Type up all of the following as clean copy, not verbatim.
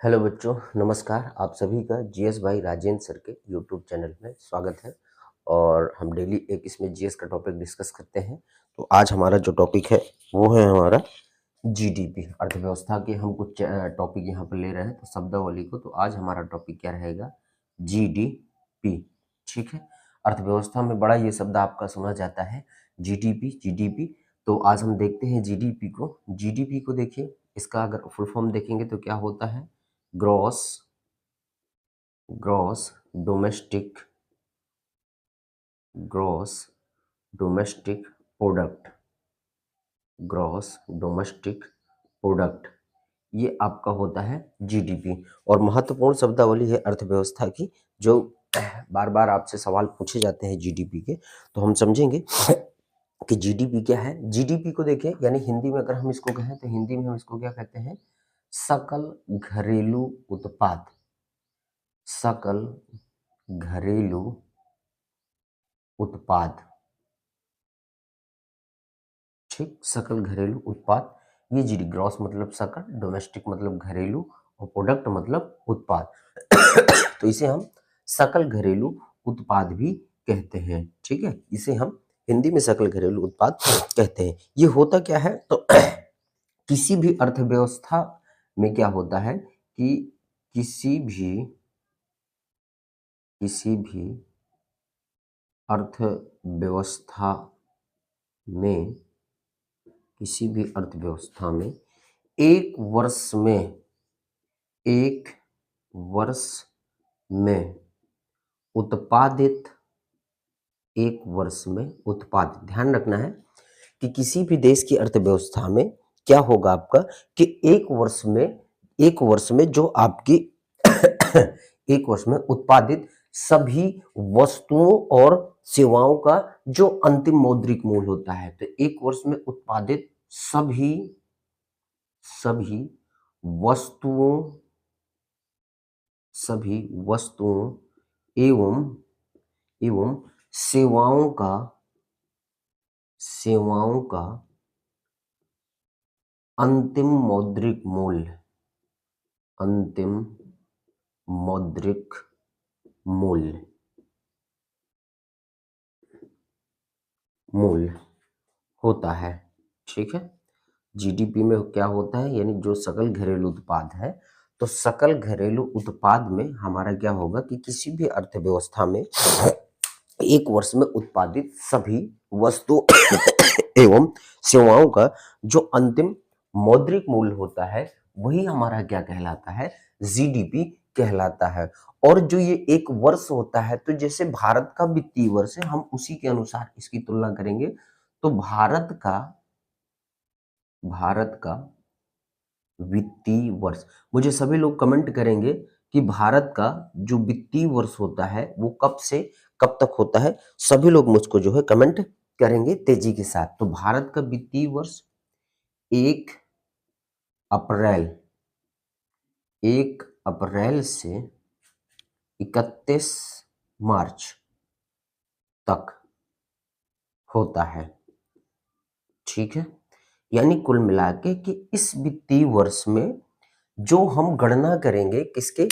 Hello बच्चों, नमस्कार। आप सभी का जीएस भाई राजेंद्र सर के यूट्यूब चैनल में स्वागत है। और हम डेली एक इसमें जीएस का टॉपिक डिस्कस करते हैं। तो आज हमारा जो टॉपिक है वो है हमारा जीडीपी, अर्थव्यवस्था के हम कुछ टॉपिक यहाँ पर ले रहे हैं, तो शब्दावली को। तो आज हमारा टॉपिक क्या रहेगा? जीडीपी। ठीक है, अर्थव्यवस्था में बड़ा ये शब्द आपका सुना जाता है, जीडीपी जीडीपी। तो आज हम देखते हैं जीडीपी को। जीडीपी को देखिए, इसका अगर फुल फॉर्म देखेंगे तो क्या होता है? Gross gross domestic gross domestic product. Gross domestic product, ये आपका होता है जीडीपी। और महत्वपूर्ण शब्दावली है अर्थव्यवस्था की, जो बार बार आपसे सवाल पूछे जाते हैं जीडीपी के। तो हम समझेंगे कि जीडीपी क्या है। जीडीपी को देखिए, यानी हिंदी में अगर हम इसको कहें तो हिंदी में हम इसको क्या कहते हैं? सकल घरेलू उत्पाद। सकल घरेलू उत्पाद। ठीक, सकल घरेलू उत्पाद, ये जीडी। ग्रॉस मतलब सकल, डोमेस्टिक मतलब घरेलू, और प्रोडक्ट मतलब उत्पाद। तो इसे हम सकल घरेलू उत्पाद भी कहते हैं। ठीक है, इसे हम हिंदी में सकल घरेलू उत्पाद कहते हैं। ये होता क्या है? तो किसी भी अर्थव्यवस्था में क्या होता है कि किसी भी अर्थव्यवस्था में किसी भी अर्थव्यवस्था में एक वर्ष में उत्पादित ध्यान रखना है कि किसी भी देश की अर्थव्यवस्था में क्या होगा आपका कि एक वर्ष में जो आपकी एक वर्ष में उत्पादित सभी वस्तुओं और सेवाओं का जो अंतिम मौद्रिक मूल्य होता है, तो एक वर्ष में उत्पादित सभी वस्तुओं एवं सेवाओं का अंतिम मौद्रिक मूल्य होता है। ठीक है, जीडीपी में क्या होता है, यानी जो सकल घरेलू उत्पाद है, तो सकल घरेलू उत्पाद में हमारा क्या होगा कि किसी भी अर्थव्यवस्था में एक वर्ष में उत्पादित सभी वस्तु एवं सेवाओं का जो अंतिम मौद्रिक मूल्य होता है, वही हमारा क्या कहलाता है? जीडीपी कहलाता है। और जो ये एक वर्ष होता है, तो जैसे भारत का वित्तीय वर्ष है, हम उसी के अनुसार इसकी तुलना करेंगे। तो भारत का वित्तीय वर्ष, मुझे सभी लोग कमेंट करेंगे कि भारत का जो वित्तीय वर्ष होता है वो कब से कब तक होता है। सभी लोग मुझको जो है कमेंट करेंगे तेजी के साथ। तो भारत का वित्तीय वर्ष 1 अप्रैल से 31 मार्च तक होता है। ठीक है, यानी कुल मिला के कि इस वित्तीय वर्ष में जो हम गणना करेंगे किसके?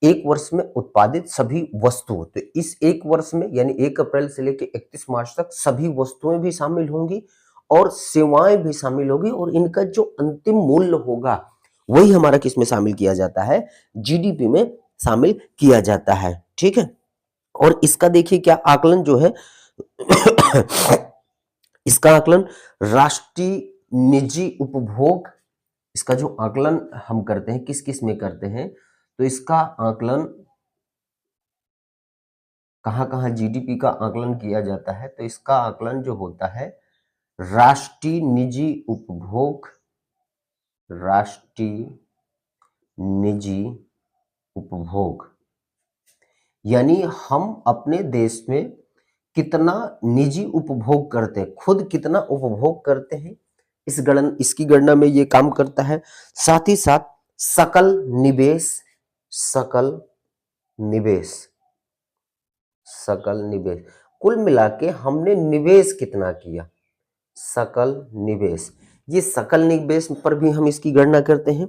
एक वर्ष में उत्पादित सभी वस्तुओं, तो इस एक वर्ष में यानी 1 अप्रैल से लेकर 31 मार्च तक सभी वस्तुएं भी शामिल होंगी और सेवाएं भी शामिल होगी, और इनका जो अंतिम मूल्य होगा वही हमारा किसमें शामिल किया जाता है? जीडीपी में शामिल किया जाता है। ठीक है, और इसका देखिए क्या आकलन जो है इसका आकलन राष्ट्रीय निजी उपभोग, इसका जो आकलन हम करते हैं किस किस में करते हैं, तो इसका आकलन कहां कहां जीडीपी का आकलन किया जाता है? तो इसका आकलन जो होता है राष्ट्रीय निजी उपभोग, यानी हम अपने देश में कितना निजी उपभोग करते हैं, खुद कितना उपभोग करते हैं, इसकी गणना में ये काम करता है। साथ ही साथ सकल निवेश, कुल मिला के हमने निवेश कितना किया, सकल निवेश, ये सकल निवेश पर भी हम इसकी गणना करते हैं।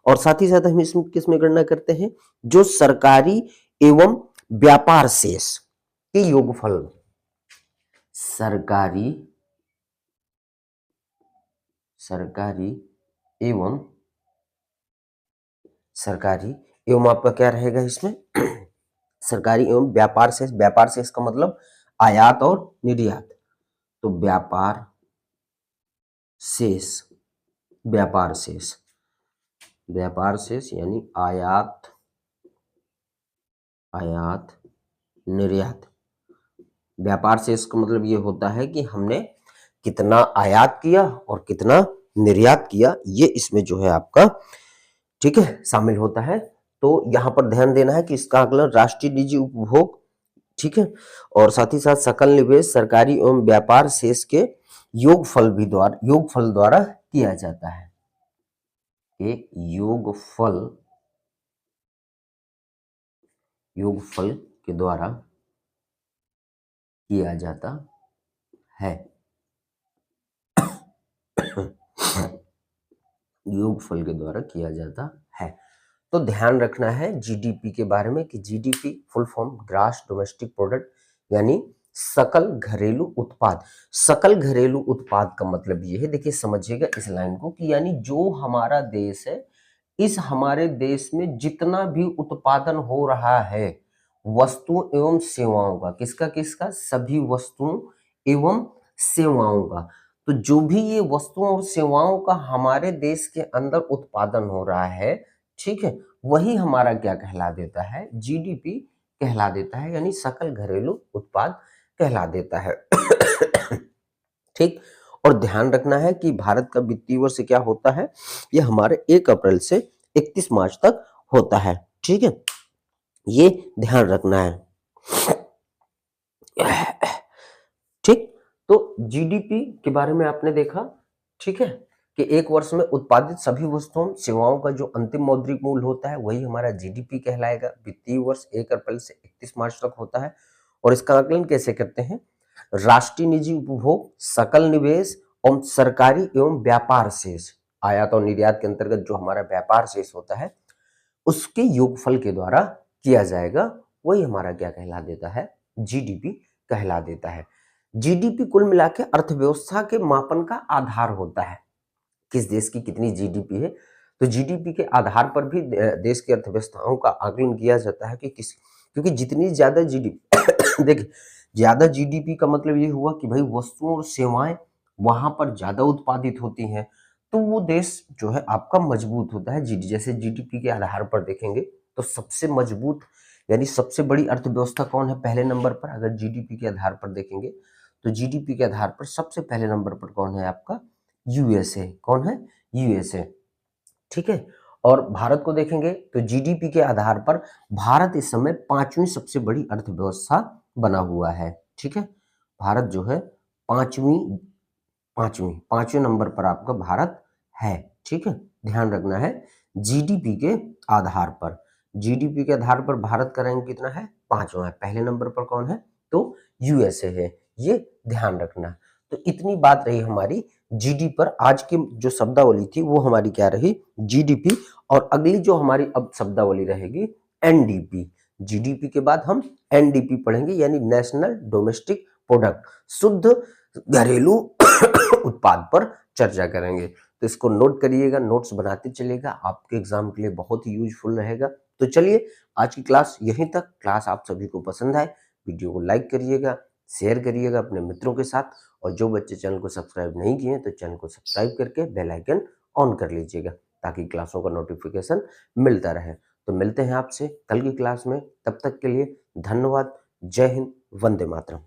और साथ ही साथ हम इसमें किसमें गणना करते हैं, जो सरकारी एवं व्यापार शेष के योगफल, सरकारी एवं आपका क्या रहेगा इसमें सरकारी एवं व्यापार शेष का मतलब आयात और निर्यात, तो व्यापार शेष यानी आयात निर्यात। व्यापार शेष का मतलब ये होता है कि हमने कितना आयात किया और कितना निर्यात किया, ये इसमें जो है आपका, ठीक है, शामिल होता है। तो यहां पर ध्यान देना है कि इसका आकलन राष्ट्रीय निजी उपभोग, ठीक है, और साथ ही साथ सकल निवेश सरकारी एवं व्यापार शेष के योगफल द्वारा किया जाता है। योगफल के द्वारा किया जाता है। योगफल के द्वारा किया जाता है। तो ध्यान रखना है जीडीपी के बारे में कि GDP full form gross domestic product यानी सकल घरेलू उत्पाद। सकल घरेलू उत्पाद का मतलब ये है, देखिए समझिएगा इस लाइन को, कि यानी जो हमारा देश है, इस हमारे देश में जितना भी उत्पादन हो रहा है वस्तुओं एवं सेवाओं का, किसका, सभी वस्तुओं एवं सेवाओं का, तो जो भी ये वस्तुओं और सेवाओं का हमारे देश के अंदर उत्पादन हो रहा है, ठीक है, वही हमारा क्या कहला देता है, जीडीपी कहला देता है, यानी सकल घरेलू उत्पाद कहला देता है। ठीक, और ध्यान रखना है कि भारत का वित्तीय वर्ष क्या होता है, ये हमारे 1 अप्रैल से 31 मार्च तक होता है। ठीक है, ये ध्यान रखना है। ठीक, तो जीडीपी के बारे में आपने देखा, ठीक है, कि एक वर्ष में उत्पादित सभी वस्तुओं सेवाओं का जो अंतिम मौद्रिक मूल्य होता है वही हमारा जीडीपी कहलाएगा। वित्तीय वर्ष 1 अप्रैल से 31 मार्च तक होता है। और इसका आकलन कैसे करते हैं, राष्ट्रीय निजी उपभोग, सकल निवेश और सरकारी एवं व्यापार शेष, आयात और निर्यात के अंतर्गत जो हमारा व्यापार शेष होता है उसके योगफल के द्वारा किया जाएगा, वही हमारा क्या कहला देता है, जीडीपी कहला देता है। जीडीपी कुल मिला के अर्थव्यवस्था के मापन का आधार होता है, किस देश की कितनी जीडीपी है, तो जीडीपी के आधार पर भी देश की अर्थव्यवस्थाओं का आकलन किया जाता है कि क्योंकि जितनी ज्यादा जीडीपी देखिए, ज्यादा जीडीपी का मतलब ये हुआ कि भाई वस्तुओं और सेवाएं वहां पर ज्यादा उत्पादित होती हैं, तो वो देश जो है आपका मजबूत होता है। जैसे जीडीपी के आधार पर देखेंगे तो सबसे मजबूत यानी सबसे बड़ी अर्थव्यवस्था कौन है पहले नंबर पर, अगर जीडीपी के आधार पर देखेंगे तो जीडीपी के आधार पर सबसे पहले नंबर पर कौन है आपका, यूएसए। कौन है, यूएसए। ठीक है, और भारत को देखेंगे तो जीडीपी के आधार पर भारत इस समय 5वीं सबसे बड़ी अर्थव्यवस्था बना हुआ है। ठीक है, भारत जो है पांचवें नंबर पर आपका भारत है। ठीक है, ध्यान रखना है जीडीपी के आधार पर, जीडीपी के आधार पर भारत का रैंक कितना है, 5वां है। पहले नंबर पर कौन है, तो यूएसए है, ये ध्यान रखना। तो इतनी बात रही हमारी जीडी पर। आज की जो शब्दावली थी वो हमारी क्या रही, जीडीपी, और अगली जो हमारी अब शब्दावली रहेगी एनडीपी। जीडीपी के बाद हम एनडीपी पढ़ेंगे, यानी नेशनल डोमेस्टिक प्रोडक्ट, शुद्ध घरेलू उत्पाद पर चर्चा करेंगे। तो इसको नोट करिएगा, नोट्स बनाते चलिएगा, आपके एग्जाम के लिए बहुत ही यूजफुल रहेगा। तो चलिए आज की क्लास यहीं तक। क्लास आप सभी को पसंद आए, वीडियो को लाइक करिएगा, शेयर करिएगा अपने मित्रों के साथ, और जो बच्चे चैनल को सब्सक्राइब नहीं किए तो चैनल को सब्सक्राइब करके बेल आइकन ऑन कर लीजिएगा ताकि क्लासों का नोटिफिकेशन मिलता रहे। तो मिलते हैं आपसे कल की क्लास में, तब तक के लिए धन्यवाद। जय हिंद, वंदे मातरम।